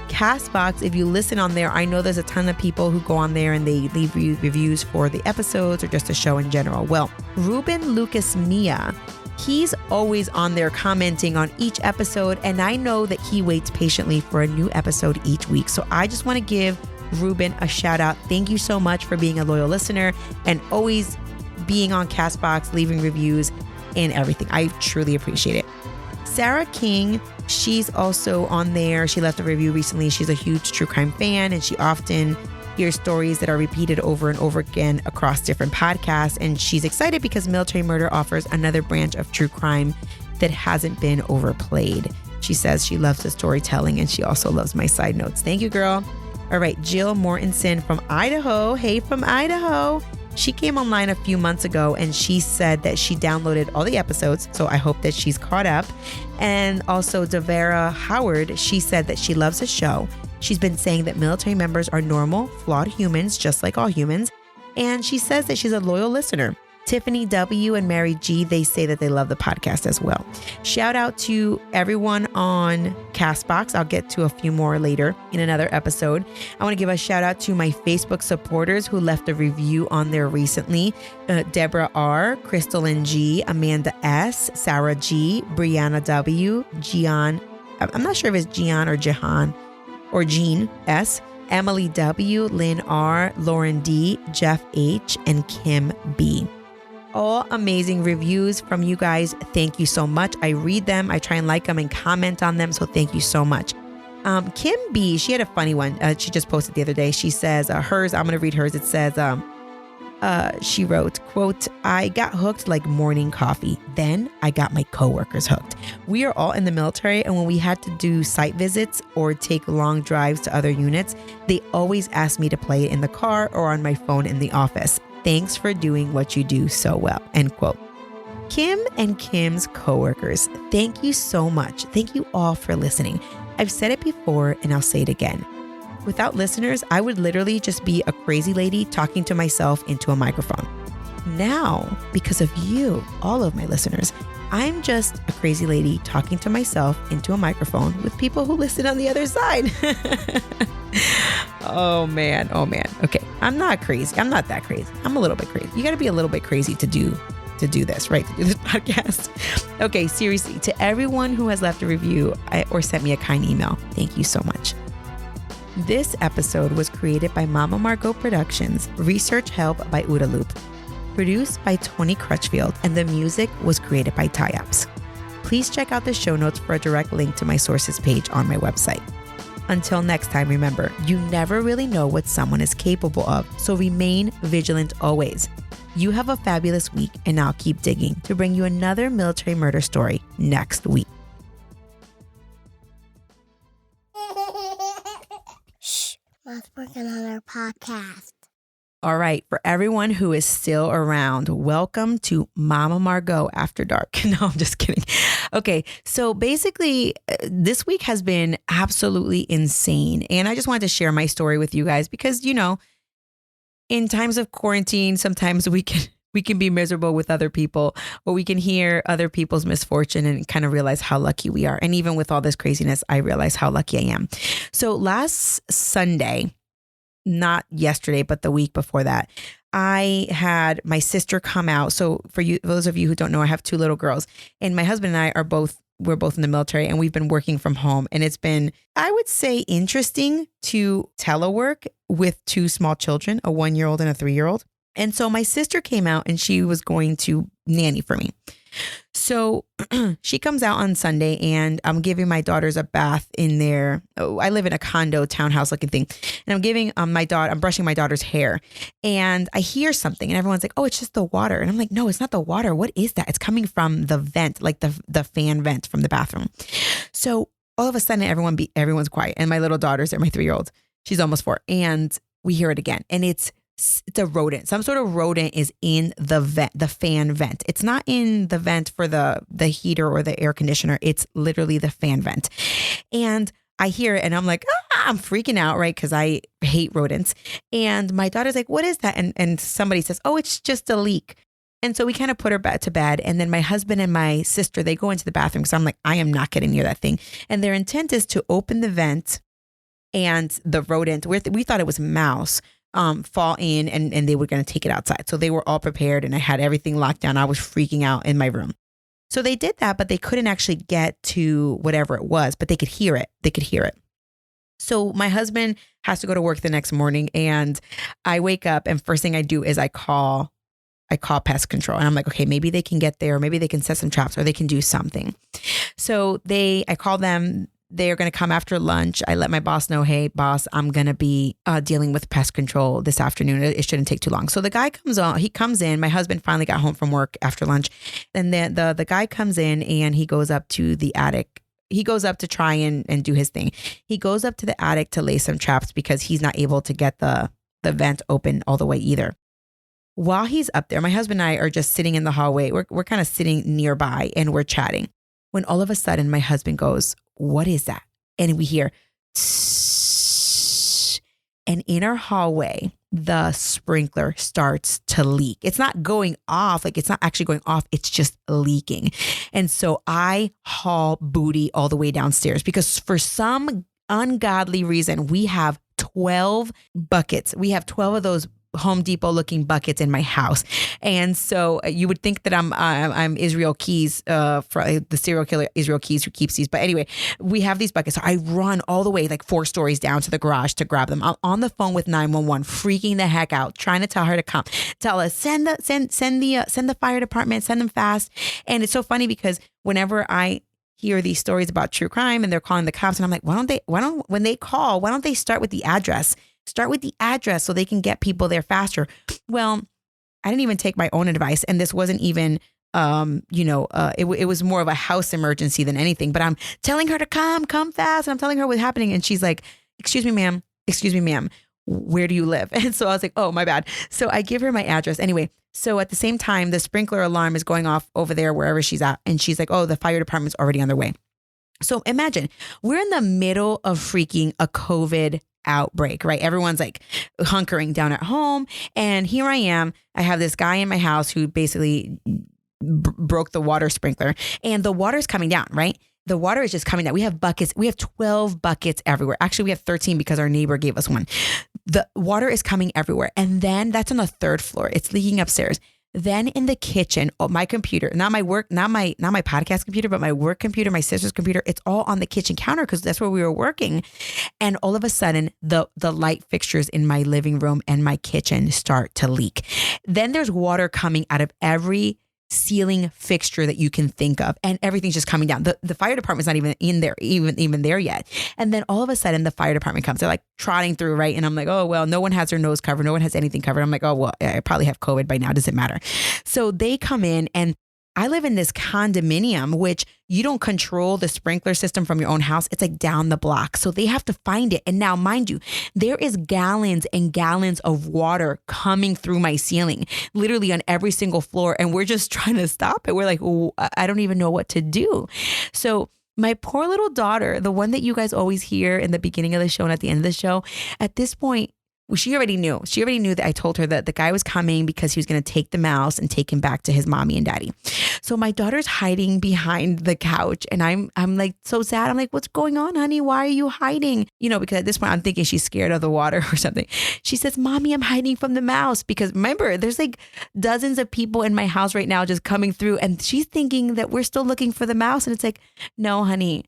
CastBox, if you listen on there, I know there's a ton of people who go on there and they leave reviews for the episodes or just the show in general. Well, Ruben Lucas Mia, he's always on there commenting on each episode, and I know that he waits patiently for a new episode each week. So I just want to give Ruben a shout out. Thank you so much for being a loyal listener and always being on CastBox, leaving reviews and everything. I truly appreciate it. Sarah King, she's also on there. She left a review recently. She's a huge true crime fan and she often hears stories that are repeated over and over again across different podcasts. And she's excited because Military Murder offers another branch of true crime that hasn't been overplayed. She says she loves the storytelling and she also loves my side notes. Thank you, girl. All right, Jill Mortensen from Idaho. Hey, from Idaho. She came online a few months ago and she said that she downloaded all the episodes. So I hope that she's caught up. And also Devera Howard, she said that she loves the show. She's been saying that military members are normal, flawed humans, just like all humans. And she says that she's a loyal listener. Tiffany W. and Mary G., they say that they love the podcast as well. Shout out to everyone on CastBox. I'll get to a few more later in another episode. I want to give a shout out to my Facebook supporters who left a review on there recently. Deborah R., Crystal N. G., Amanda S., Sarah G., Brianna W., Gian. I'm not sure if it's Gian or Jahan or Jean S., Emily W., Lynn R., Lauren D., Jeff H., and Kim B. All amazing reviews from you guys. Thank you so much. I read them. I try and like them and comment on them. So thank you so much. Kim B, she had a funny one. She just posted the other day. She says hers, I'm going to read hers. It says, she wrote, quote, I got hooked like morning coffee. Then I got my coworkers hooked. We are all in the military, and when we had to do site visits or take long drives to other units, they always asked me to play it in the car or on my phone in the office. Thanks for doing what you do so well, end quote. Kim and Kim's coworkers, thank you so much. Thank you all for listening. I've said it before and I'll say it again. Without listeners, I would literally just be a crazy lady talking to myself into a microphone. Now, because of you, all of my listeners, I'm just a crazy lady talking to myself into a microphone with people who listen on the other side. Oh man. Okay, I'm not crazy. I'm not that crazy. I'm a little bit crazy. You got to be a little bit crazy to do this, right? To do this podcast. Okay, seriously, to everyone who has left a review or sent me a kind email, thank you so much. This episode was created by Mama Margot Productions, research help by Uda Loop, produced by Tony Crutchfield, and the music was created by Tie-Ups. Please check out the show notes for a direct link to my sources page on my website. Until next time, remember, you never really know what someone is capable of, so remain vigilant always. You have a fabulous week, and I'll keep digging to bring you another military murder story next week. Shh, Mom's working on our podcast. All right, for everyone who is still around, welcome to Mama Margot After Dark. No, I'm just kidding. Okay, so basically, this week has been absolutely insane. And I just wanted to share my story with you guys because, you know, in times of quarantine, sometimes we can be miserable with other people, or we can hear other people's misfortune and kind of realize how lucky we are. And even with all this craziness, I realize how lucky I am. So last Sunday, not yesterday, but the week before that, I had my sister come out. So for those of you who don't know, I have two little girls, and my husband and I we're both in the military, and we've been working from home. And it's been, I would say, interesting to telework with two small children, a 1-year-old and a 3-year-old. And so my sister came out and she was going to nanny for me. So she comes out on Sunday, and I'm giving my daughters a bath in there. Oh, I live in a condo townhouse looking thing. And I'm giving I'm brushing my daughter's hair, and I hear something, and everyone's like, oh, it's just the water. And I'm like, no, it's not the water. What is that? It's coming from the vent, like the fan vent from the bathroom. So all of a sudden everyone's quiet. And my little daughter's there, my 3-year-old, she's almost 4. And we hear it again. And it's a rodent. Some sort of rodent is in the vent, the fan vent. It's not in the vent for the heater or the air conditioner. It's literally the fan vent. And I hear it and I'm like, I'm freaking out, right? Because I hate rodents. And my daughter's like, what is that? And somebody says, oh, it's just a leak. And so we kind of put her back to bed. And then my husband and my sister, they go into the bathroom because I'm like, I am not getting near that thing. And their intent is to open the vent, and the rodent, we thought it was a mouse, fall in, and they were going to take it outside. So they were all prepared, and I had everything locked down. I was freaking out in my room. So they did that, but they couldn't actually get to whatever it was, but they could hear it. So my husband has to go to work the next morning, and I wake up, and first thing I do is I call pest control, and I'm like, okay, maybe they can get there, or maybe they can set some traps, or they can do something. So I call them. They're going to come after lunch. I let my boss know, hey, boss, I'm going to be dealing with pest control this afternoon. It shouldn't take too long. So the guy comes on. He comes in. My husband finally got home from work after lunch. And then the guy comes in, and he goes up to the attic. He goes up to try and do his thing. He goes up to the attic to lay some traps because he's not able to get the vent open all the way either. while he's up there, my husband and I are just sitting in the hallway. We're kind of sitting nearby and we're chatting. When all of a sudden my husband goes, "What is that?" And we hear, "Tss." And in our hallway, the sprinkler starts to leak. It's not going off. Like, it's not actually going off. It's just leaking. And so I haul booty all the way downstairs because for some ungodly reason, we have 12 buckets. We have 12 of those Home Depot looking buckets in my house. And so you would think that I'm Israel Keys, for the serial killer Israel Keys who keeps these. But anyway, we have these buckets. So I run all the way like 4 stories down to the garage to grab them. I'm on the phone with 911, freaking the heck out, trying to tell her to come, tell us, send the fire department, send them fast. And it's so funny because whenever I hear these stories about true crime and they're calling the cops, and I'm like, when they call, why don't they start with the address? Start with the address so they can get people there faster. Well, I didn't even take my own advice. And this wasn't even, it was more of a house emergency than anything. But I'm telling her to come fast. And I'm telling her what's happening. And she's like, excuse me, ma'am, where do you live? And so I was like, oh, my bad. So I give her my address. Anyway, so at the same time, the sprinkler alarm is going off over there, wherever she's at. And she's like, oh, the fire department's already on their way. So imagine we're in the middle of freaking a COVID outbreak, right? Everyone's like hunkering down at home. And here I am. I have this guy in my house who basically broke the water sprinkler and the water's coming down, right? The water is just coming down. We have buckets. We have 12 buckets everywhere. Actually, we have 13 because our neighbor gave us one. The water is coming everywhere. And then that's on the 3rd floor. It's leaking upstairs. Then in the kitchen, my computer, not my podcast computer, but my work computer, my sister's computer, it's all on the kitchen counter because that's where we were working. And all of a sudden, the light fixtures in my living room and my kitchen start to leak. Then there's water coming out of every ceiling fixture that you can think of, and everything's just coming down. The fire department's not even in there, even there yet. And then all of a sudden the fire department comes. They're like trotting through, right? And I'm like, oh, well, no one has their nose covered. No one has anything covered. I'm like, oh, well, I probably have COVID by now. Does it matter? So they come in, and I live in this condominium, which you don't control the sprinkler system from your own house. It's like down the block. So they have to find it. And now, mind you, there is gallons and gallons of water coming through my ceiling, literally on every single floor. And we're just trying to stop it. We're like, oh, I don't even know what to do. So my poor little daughter, the one that you guys always hear in the beginning of the show and at the end of the show, at this point, she already knew. She already knew that I told her that the guy was coming because he was going to take the mouse and take him back to his mommy and daddy. So my daughter's hiding behind the couch, and I'm like so sad. I'm like, what's going on, honey? Why are you hiding? Because at this point I'm thinking she's scared of the water or something. She says, Mommy, I'm hiding from the mouse, because remember, there's like dozens of people in my house right now just coming through, and she's thinking that we're still looking for the mouse. And it's like, no, honey,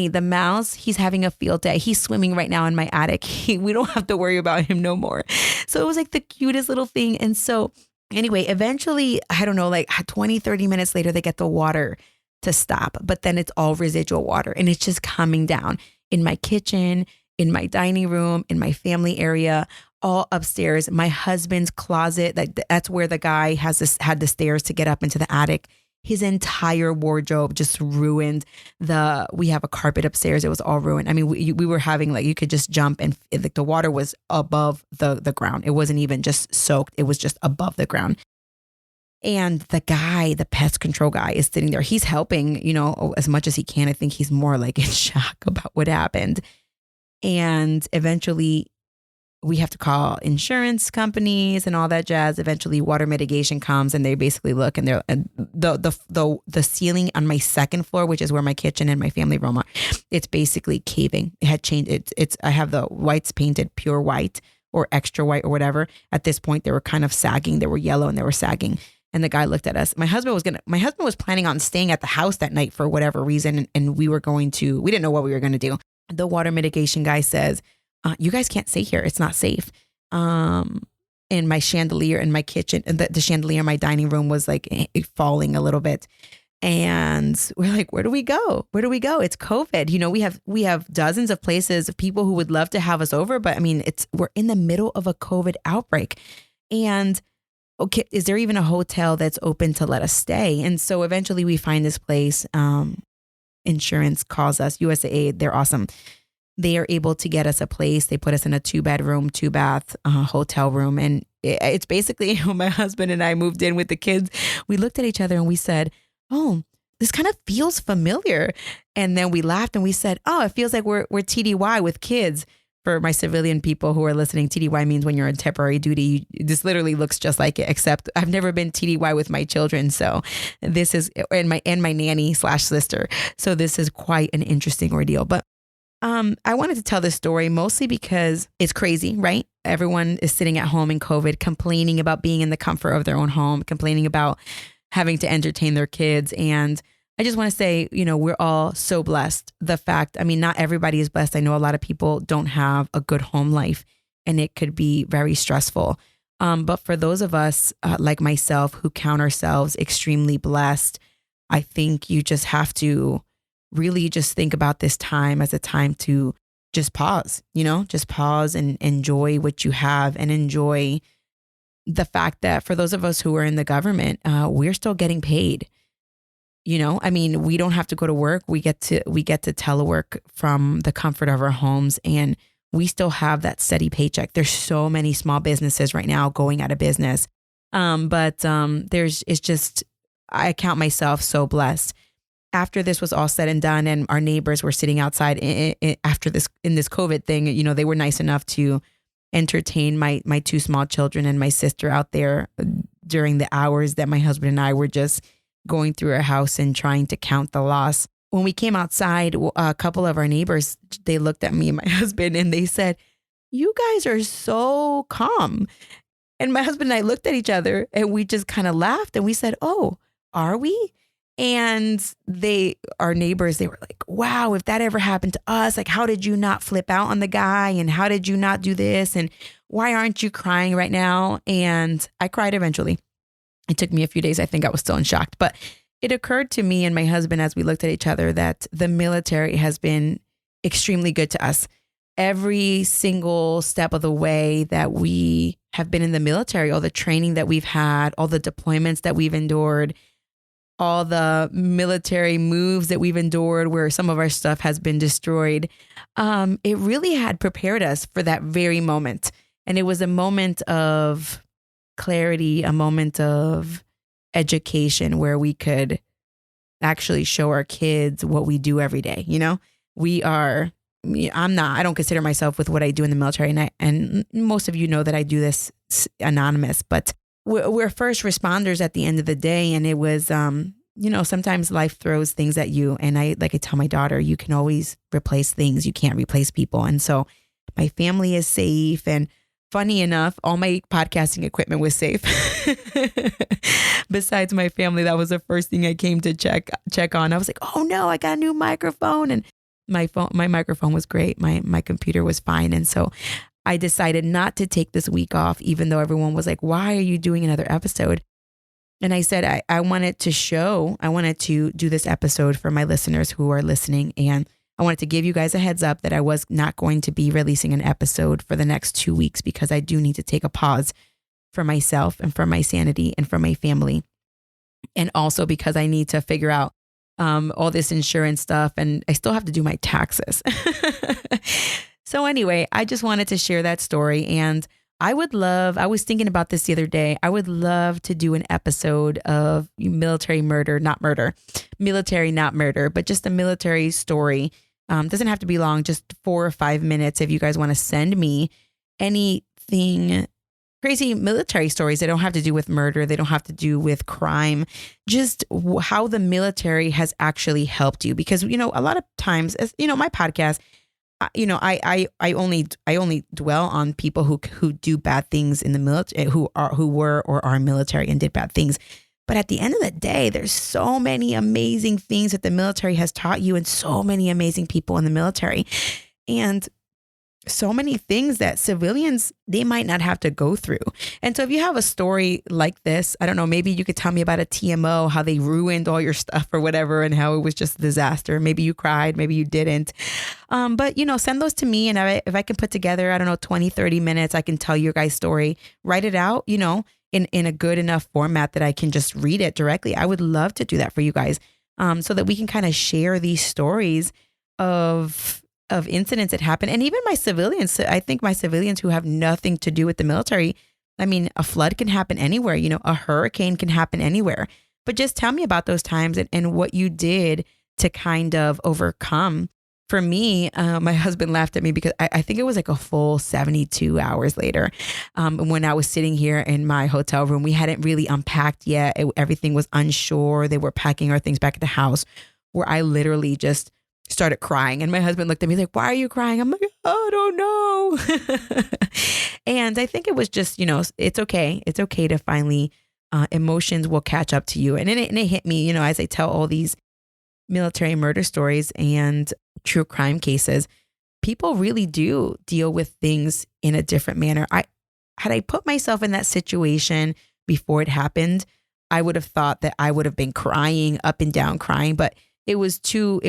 the mouse, he's having a field day. He's swimming right now in my attic. We don't have to worry about him no more. So it was like the cutest little thing. And so anyway, eventually, I don't know, like 20, 30 minutes later, they get the water to stop. But then it's all residual water, and it's just coming down in my kitchen, in my dining room, in my family area, all upstairs. My husband's closet, that's where the guy had the stairs to get up into the attic. His entire wardrobe just ruined. We have a carpet upstairs. It was all ruined. I mean, we were having you could just jump, and the water was above the ground. It wasn't even just soaked. It was just above the ground. And the pest control guy is sitting there. He's helping, as much as he can. I think he's more like in shock about what happened. And eventually we have to call insurance companies and all that jazz. Eventually water mitigation comes, and they basically look, and the ceiling on my 2nd floor, which is where my kitchen and my family room are, it's basically caving. It had changed. I have the whites painted pure white or extra white or whatever. At this point, they were kind of sagging. They were yellow and they were sagging. And the guy looked at us. My husband was planning on staying at the house that night for whatever reason. And we didn't know what we were going to do. The water mitigation guy says, you guys can't stay here. It's not safe. And my chandelier in my kitchen, and the chandelier in my dining room was like falling a little bit. And we're like, where do we go? It's COVID. We have dozens of places of people who would love to have us over, but I mean, we're in the middle of a COVID outbreak. And okay, is there even a hotel that's open to let us stay? And so eventually we find this place. Insurance calls us, USAID. They're awesome. they are able to get us a place. They put us in a 2-bedroom, 2-bath hotel room. And it's basically when my husband and I moved in with the kids, we looked at each other and we said, oh, this kind of feels familiar. And then we laughed and we said, oh, it feels like we're TDY with kids. For my civilian people who are listening, TDY means when you're on temporary duty. This literally looks just like it, except I've never been TDY with my children. So this is, and my nanny/sister. So this is quite an interesting ordeal. But I wanted to tell this story mostly because it's crazy, right? Everyone is sitting at home in COVID, complaining about being in the comfort of their own home, complaining about having to entertain their kids. And I just want to say, we're all so blessed. The fact, not everybody is blessed. I know a lot of people don't have a good home life and it could be very stressful. But for those of us like myself who count ourselves extremely blessed, I think you just have to really just think about this time as a time to just pause, just pause and enjoy what you have and enjoy the fact that for those of us who are in the government, we're still getting paid. We don't have to go to work. We get to telework from the comfort of our homes, and we still have that steady paycheck. There's so many small businesses right now going out of business. But I count myself so blessed. After this was all said and done and our neighbors were sitting outside in this COVID thing, they were nice enough to entertain my 2 small children and my sister out there during the hours that my husband and I were just going through our house and trying to count the loss. When we came outside, a couple of our neighbors, they looked at me and my husband and they said, "You guys are so calm." And my husband and I looked at each other and we just kind of laughed and we said, "Oh, are we?" And our neighbors, they were like, "Wow, if that ever happened to us, like, how did you not flip out on the guy? And how did you not do this? And why aren't you crying right now?" And I cried eventually. It took me a few days. I think I was still in shock, but it occurred to me and my husband as we looked at each other that the military has been extremely good to us. Every single step of the way that we have been in the military, all the training that we've had, all the deployments that we've endured, all the military moves that we've endured where some of our stuff has been destroyed, it really had prepared us for that very moment. And it was a moment of clarity, a moment of education where we could actually show our kids what we do every day. I don't consider myself with what I do in the military. And most of you know that I do this anonymous, but we're first responders at the end of the day. And it was, sometimes life throws things at you. And I tell my daughter, you can always replace things. You can't replace people. And so my family is safe. And funny enough, all my podcasting equipment was safe. Besides my family, that was the first thing I came to check on. I was like, "Oh no, I got a new microphone." And my microphone was great. My computer was fine. And so I decided not to take this week off, even though everyone was like, "Why are you doing another episode?" And I said, I wanted to do this episode for my listeners who are listening. And I wanted to give you guys a heads up that I was not going to be releasing an episode for the next 2 weeks because I do need to take a pause for myself and for my sanity and for my family. And also because I need to figure out all this insurance stuff and I still have to do my taxes. So anyway, I just wanted to share that story. And I was thinking about this the other day. I would love to do an episode of military not murder, but just a military story. Doesn't have to be long, just 4 or 5 minutes. If you guys want to send me anything, crazy military stories, they don't have to do with murder. They don't have to do with crime, just how the military has actually helped you. Because, a lot of times, as my podcast, I only dwell on people who do bad things in the military, who were or are military and did bad things. But at the end of the day, there's so many amazing things that the military has taught you and so many amazing people in the military. And so many things that civilians, they might not have to go through. And so if you have a story like this, I don't know, maybe you could tell me about a TMO, how they ruined all your stuff or whatever, and how it was just a disaster. Maybe you cried, maybe you didn't. But, send those to me. And if I can put together, 20, 30 minutes, I can tell your guys' story, write it out, in a good enough format that I can just read it directly. I would love to do that for you guys, so that we can kind of share these stories of of incidents that happen. And even my civilians, I think my civilians who have nothing to do with the military, I mean, a flood can happen anywhere, you know, a hurricane can happen anywhere. But just tell me about those times and what you did to kind of overcome. For me, my husband laughed at me because I think it was like a full 72 hours later when I was sitting here in my hotel room. We hadn't really unpacked yet. Everything was unsure. They were packing our things back at the house, where I literally just started crying. And my husband looked at me like, "Why are you crying?" I'm like, "I don't know." And I think it was just, you know, it's okay. It's okay to finally, emotions will catch up to you. And it hit me, you know, as I tell all these military murder stories and true crime cases, people really do deal with things in a different manner. Had I put myself in that situation before it happened, I would have thought that I would have been crying up and down crying, but it was too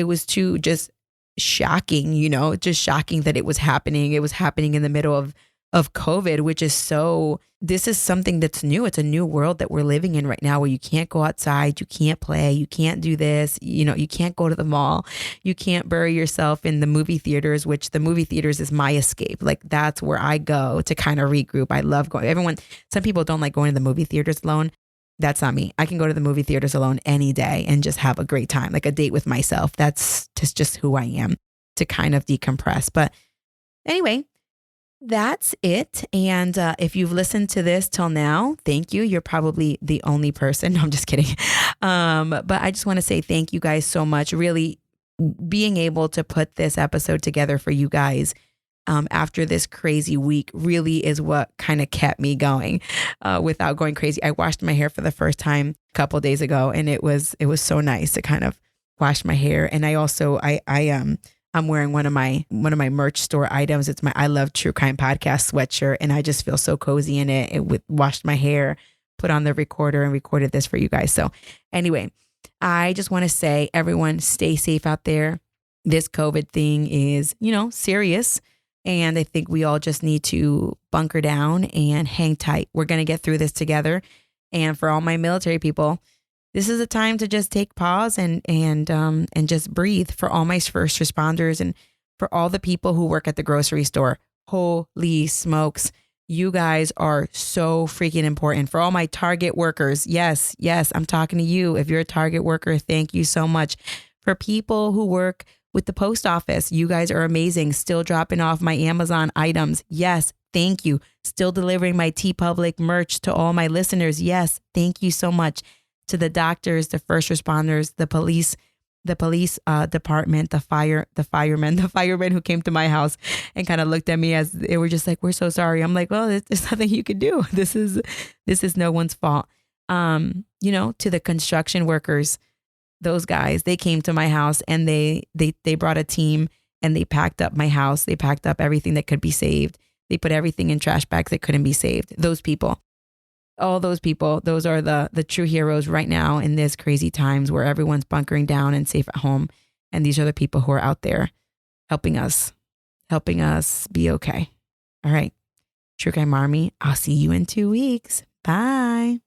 just shocking, you know, just shocking that it was happening. It was happening in the middle of COVID, which is this is something that's new. It's a new world that we're living in right now, where you can't go outside, you can't play, you can't do this, you know, you can't go to the mall, you can't bury yourself in the movie theaters, which the movie theaters is my escape. Like, that's where I go to kind of regroup. I love going. Some people don't like going to the movie theaters alone. That's not me. I can go to the movie theaters alone any day and just have a great time, like a date with myself. That's just who I am, to kind of decompress. But anyway, that's it. And if you've listened to this till now, thank you. You're probably the only person. No, I'm just kidding. But I just want to say thank you guys so much. Really being able to put this episode together for you guys after this crazy week really is what kind of kept me going without going crazy. I washed my hair for the first time a couple of days ago, and it was so nice to kind of wash my hair. And I also I'm wearing one of my merch store items. It's my I Love True Crime Podcast sweatshirt, and I just feel so cozy in it. Washed my hair, put on the recorder, and recorded this for you guys. So anyway, I just want to say, everyone, stay safe out there. This COVID thing is, you know, serious. And I think we all just need to bunker down and hang tight. We're going to get through this together. And for all my military people, this is a time to just take pause and just breathe. For all my first responders and for all the people who work at the grocery store, holy smokes, you guys are so freaking important. For all my Target workers, yes, I'm talking to you. If you're a Target worker, thank you so much. For people who work with the post office, you guys are amazing. Still dropping off my Amazon items. Yes, thank you. Still delivering my TeePublic merch to all my listeners. Yes, thank you so much. To the doctors, the first responders, the police department, the firemen who came to my house and kind of looked at me as they were just like, "We're so sorry." I'm like, "Well, there's nothing you can do. This is no one's fault." You know, to the construction workers, those guys, they came to my house and they brought a team and they packed up my house. They packed up everything that could be saved. They put everything in trash bags that couldn't be saved. Those people. All those people, those are the true heroes right now in this crazy times where everyone's bunkering down and safe at home. And these are the people who are out there helping us be okay. All right. True Crime Army, I'll see you in 2 weeks. Bye.